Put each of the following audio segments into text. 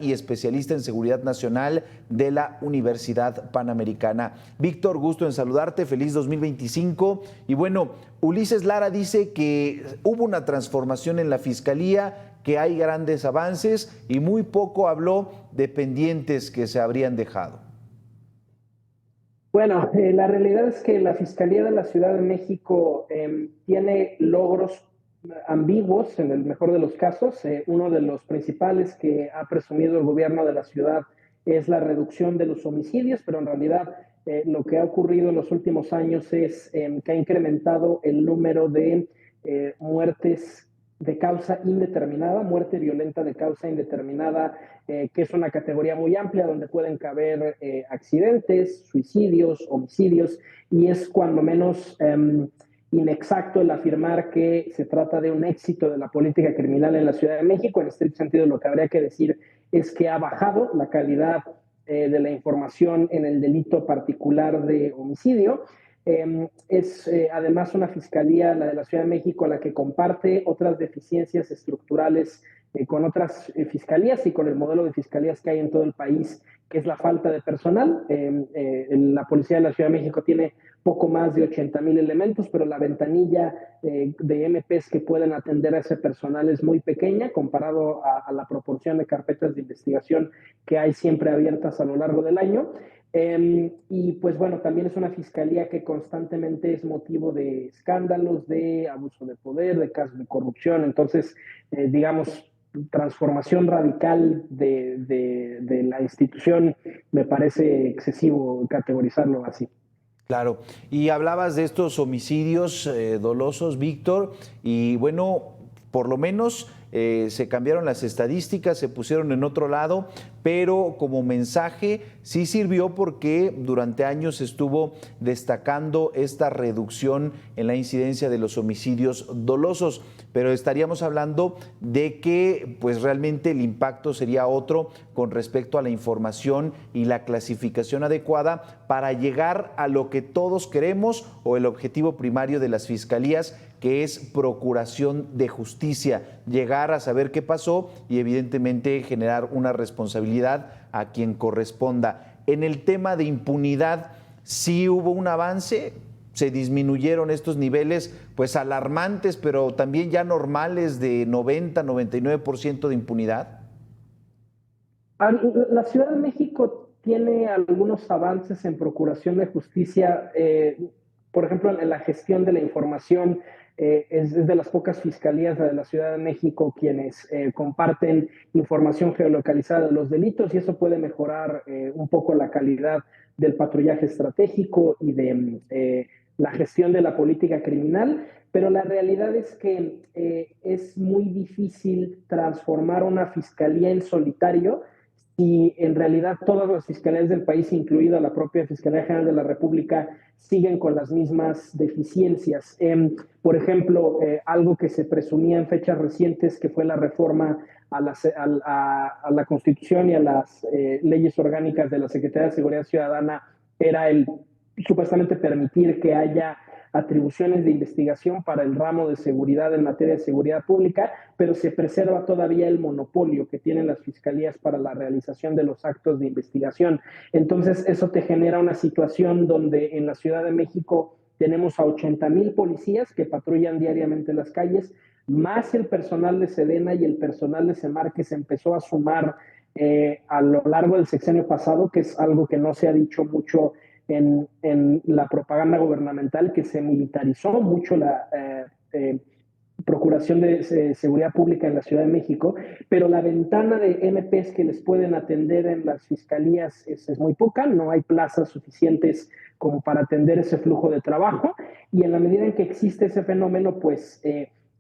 y especialista en seguridad nacional de la Universidad Panamericana. Víctor, gusto en saludarte, feliz 2025. Y bueno, Ulises Lara dice que hubo una transformación en la Fiscalía, que hay grandes avances y muy poco habló de pendientes que se habrían dejado. Bueno, la realidad es que la Fiscalía de la Ciudad de México tiene logros ambiguos, en el mejor de los casos. Uno de los principales que ha presumido el gobierno de la ciudad es la reducción de los homicidios, pero en realidad lo que ha ocurrido en los últimos años es que ha incrementado el número de muertes de causa indeterminada, muerte violenta de causa indeterminada, que es una categoría muy amplia donde pueden caber accidentes, suicidios, homicidios, y es cuando menos inexacto el afirmar que se trata de un éxito de la política criminal en la Ciudad de México. En estricto sentido, lo que habría que decir es que ha bajado la calidad de la información en el delito particular de homicidio. Es además una fiscalía, la de la Ciudad de México, la que comparte otras deficiencias estructurales con otras fiscalías y con el modelo de fiscalías que hay en todo el país, que es la falta de personal. La Policía de la Ciudad de México tiene poco más de 80,000 elementos, pero la ventanilla de MPs que pueden atender a ese personal es muy pequeña comparado a la proporción de carpetas de investigación que hay siempre abiertas a lo largo del año. Y pues bueno, también es una fiscalía que constantemente es motivo de escándalos, de abuso de poder, de casos de corrupción. Entonces, digamos, transformación radical de la institución, me parece excesivo categorizarlo así. Claro, y hablabas de estos homicidios dolosos, Víctor, y bueno, por lo menos se cambiaron las estadísticas, se pusieron en otro lado, pero como mensaje sí sirvió porque durante años estuvo destacando esta reducción en la incidencia de los homicidios dolosos, pero estaríamos hablando de que pues realmente el impacto sería otro con respecto a la información y la clasificación adecuada para llegar a lo que todos queremos o el objetivo primario de las fiscalías, que es procuración de justicia, llegar a saber qué pasó y evidentemente generar una responsabilidad a quien corresponda. En el tema de impunidad, sí hubo un avance, se disminuyeron estos niveles pues alarmantes, pero también ya normales de 90-99% de impunidad. La Ciudad de México tiene algunos avances en procuración de justicia, por ejemplo, en la gestión de la información. Es de las pocas fiscalías de la Ciudad de México quienes comparten información geolocalizada de los delitos, y eso puede mejorar un poco la calidad del patrullaje estratégico y de la gestión de la política criminal. Pero la realidad es que es muy difícil transformar una fiscalía en solitario si en realidad todas las fiscalías del país, incluida la propia Fiscalía General de la República, siguen con las mismas deficiencias. Por ejemplo, algo que se presumía en fechas recientes, que fue la reforma a la Constitución y a las leyes orgánicas de la Secretaría de Seguridad Ciudadana, era el supuestamente permitir que haya atribuciones de investigación para el ramo de seguridad en materia de seguridad pública, pero se preserva todavía el monopolio que tienen las fiscalías para la realización de los actos de investigación. Entonces, eso te genera una situación donde en la Ciudad de México tenemos a 80,000 policías que patrullan diariamente las calles, más el personal de Sedena y el personal de Semar que se empezó a sumar a lo largo del sexenio pasado, que es algo que no se ha dicho mucho en la propaganda gubernamental, que se militarizó mucho la procuración de seguridad pública en la Ciudad de México, pero la ventana de MPs que les pueden atender en las fiscalías es muy poca, no hay plazas suficientes como para atender ese flujo de trabajo, y en la medida en que existe ese fenómeno, pues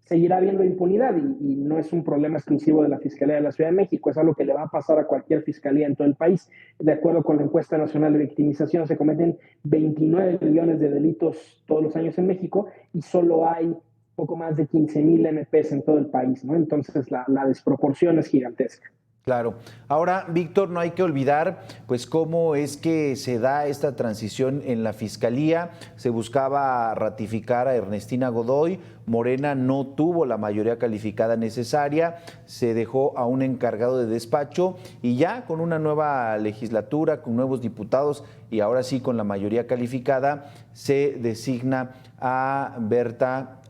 seguirá habiendo impunidad, y no es un problema exclusivo de la Fiscalía de la Ciudad de México, es algo que le va a pasar a cualquier fiscalía en todo el país. De acuerdo con la encuesta nacional de victimización, se cometen 29 millones de delitos todos los años en México y solo hay poco más de 15,000 MPs en todo el país, ¿no? Entonces la desproporción es gigantesca. Claro. Ahora, Víctor, no hay que olvidar, pues, cómo es que se da esta transición en la Fiscalía. Se buscaba ratificar a Ernestina Godoy, Morena no tuvo la mayoría calificada necesaria, se dejó a un encargado de despacho y ya con una nueva legislatura, con nuevos diputados y ahora sí con la mayoría calificada, se designa a Berta,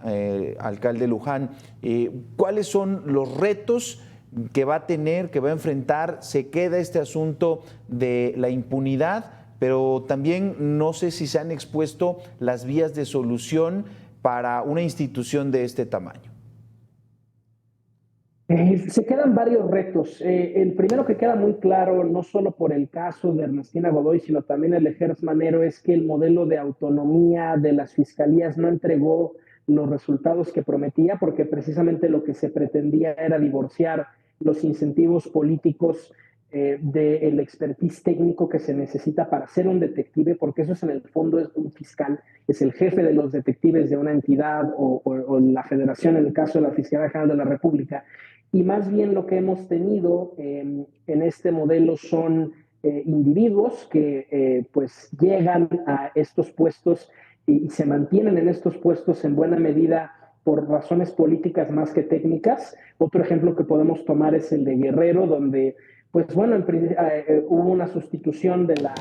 alcalde Luján. ¿Cuáles son los retos que va a tener, que va a enfrentar? Se queda este asunto de la impunidad, pero también no sé si se han expuesto las vías de solución para una institución de este tamaño. Se quedan varios retos. El primero que queda muy claro, no solo por el caso de Ernestina Godoy, sino también el Ejers Manero, es que el modelo de autonomía de las fiscalías no entregó los resultados que prometía, porque precisamente lo que se pretendía era divorciar los incentivos políticos del expertise técnico que se necesita para ser un detective, porque eso es en el fondo es un fiscal, es el jefe de los detectives de una entidad o la federación, en el caso de la Fiscalía General de la República. Y más bien lo que hemos tenido en este modelo son individuos que pues llegan a estos puestos y se mantienen en estos puestos en buena medida por razones políticas más que técnicas. Otro ejemplo que podemos tomar es el de Guerrero, donde pues bueno, hubo una sustitución de la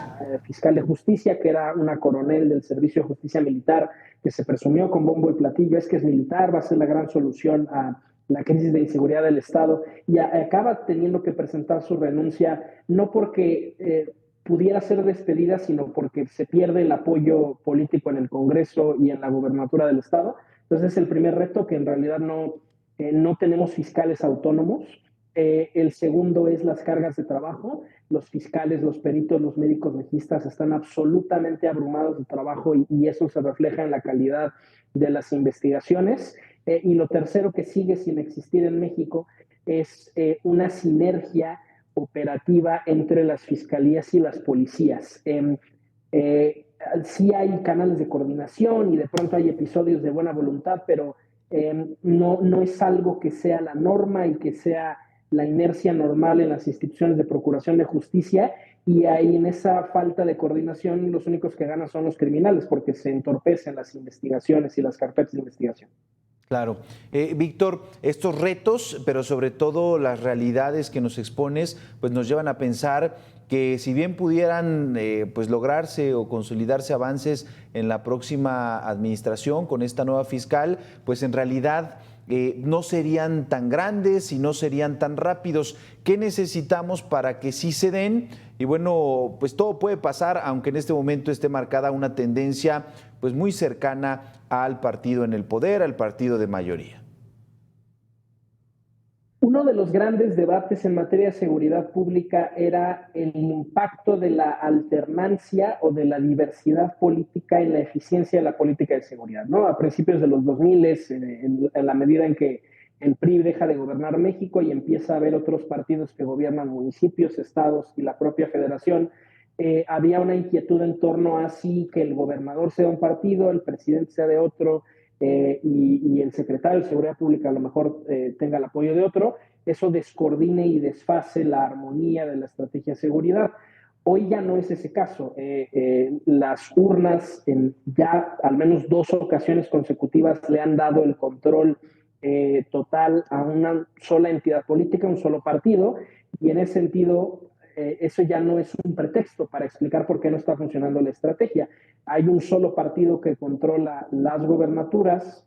fiscal de justicia, que era una coronel del Servicio de Justicia Militar, que se presumió con bombo y platillo, es que es militar, va a ser la gran solución a la crisis de inseguridad del Estado, y acaba teniendo que presentar su renuncia, no porque pudiera ser despedida, sino porque se pierde el apoyo político en el Congreso y en la gobernatura del Estado. Entonces es el primer reto, que en realidad no tenemos fiscales autónomos. El segundo es las cargas de trabajo. Los fiscales, los peritos, los médicos legistas están absolutamente abrumados de trabajo y eso se refleja en la calidad de las investigaciones. Y lo tercero, que sigue sin existir en México, es una sinergia operativa entre las fiscalías y las policías. Sí hay canales de coordinación y de pronto hay episodios de buena voluntad, pero no es algo que sea la norma y que sea la inercia normal en las instituciones de procuración de justicia, y ahí en esa falta de coordinación los únicos que ganan son los criminales, porque se entorpecen las investigaciones y las carpetas de investigación. Claro. Víctor, estos retos, pero sobre todo las realidades que nos expones, pues nos llevan a pensar que si bien pudieran pues lograrse o consolidarse avances en la próxima administración con esta nueva fiscal, pues en realidad no serían tan grandes y no serían tan rápidos. ¿Qué necesitamos para que sí se den? Y bueno, pues todo puede pasar, aunque en este momento esté marcada una tendencia pues muy cercana al partido en el poder, al partido de mayoría. Uno de los grandes debates en materia de seguridad pública era el impacto de la alternancia o de la diversidad política en la eficiencia de la política de seguridad, ¿no? A principios de los 2000, en la medida en que el PRI deja de gobernar México y empieza a haber otros partidos que gobiernan municipios, estados y la propia federación, había una inquietud en torno a si que el gobernador sea un partido, el presidente sea de otro, y el secretario de Seguridad Pública a lo mejor tenga el apoyo de otro, eso descoordine y desfase la armonía de la estrategia de seguridad. Hoy ya no es ese caso. Las urnas en ya al menos 2 ocasiones consecutivas le han dado el control total a una sola entidad política, un solo partido, y en ese sentido eso ya no es un pretexto para explicar por qué no está funcionando la estrategia. Hay un solo partido que controla las gobernaturas,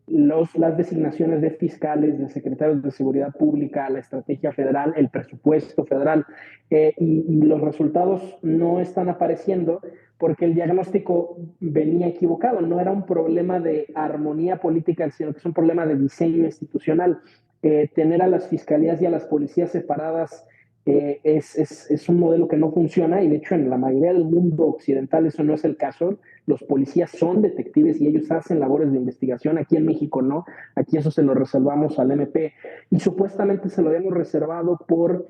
las designaciones de fiscales, de secretarios de seguridad pública, la estrategia federal, el presupuesto federal, y los resultados no están apareciendo porque el diagnóstico venía equivocado. No era un problema de armonía política, sino que es un problema de diseño institucional. Tener a las fiscalías y a las policías separadas es un modelo que no funciona, y de hecho en la mayoría del mundo occidental eso no es el caso. Los policías son detectives y ellos hacen labores de investigación. Aquí en México no, aquí eso se lo reservamos al MP, y supuestamente se lo habíamos reservado por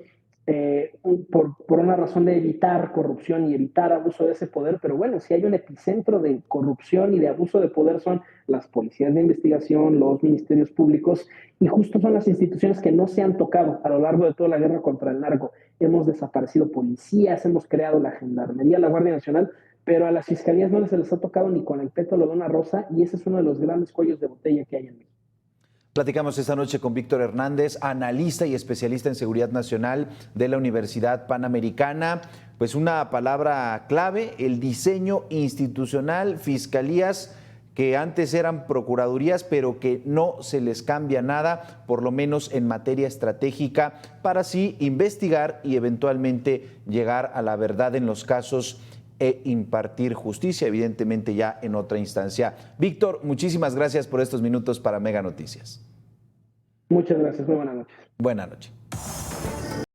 por una razón de evitar corrupción y evitar abuso de ese poder, pero bueno, si hay un epicentro de corrupción y de abuso de poder son las policías de investigación, los ministerios públicos, y justo son las instituciones que no se han tocado a lo largo de toda la guerra contra el narco. Hemos desaparecido policías, hemos creado la Gendarmería, la Guardia Nacional, pero a las fiscalías no se les ha tocado ni con el pétalo de una rosa, y ese es uno de los grandes cuellos de botella que hay en México. Platicamos esta noche con Víctor Hernández, analista y especialista en seguridad nacional de la Universidad Panamericana. Pues una palabra clave, el diseño institucional, fiscalías que antes eran procuradurías, pero que no se les cambia nada, por lo menos en materia estratégica, para así investigar y eventualmente llegar a la verdad en los casos e impartir justicia, evidentemente ya en otra instancia. Víctor, muchísimas gracias por estos minutos para Mega Noticias. Muchas gracias, muy buenas noches. Buenas noches.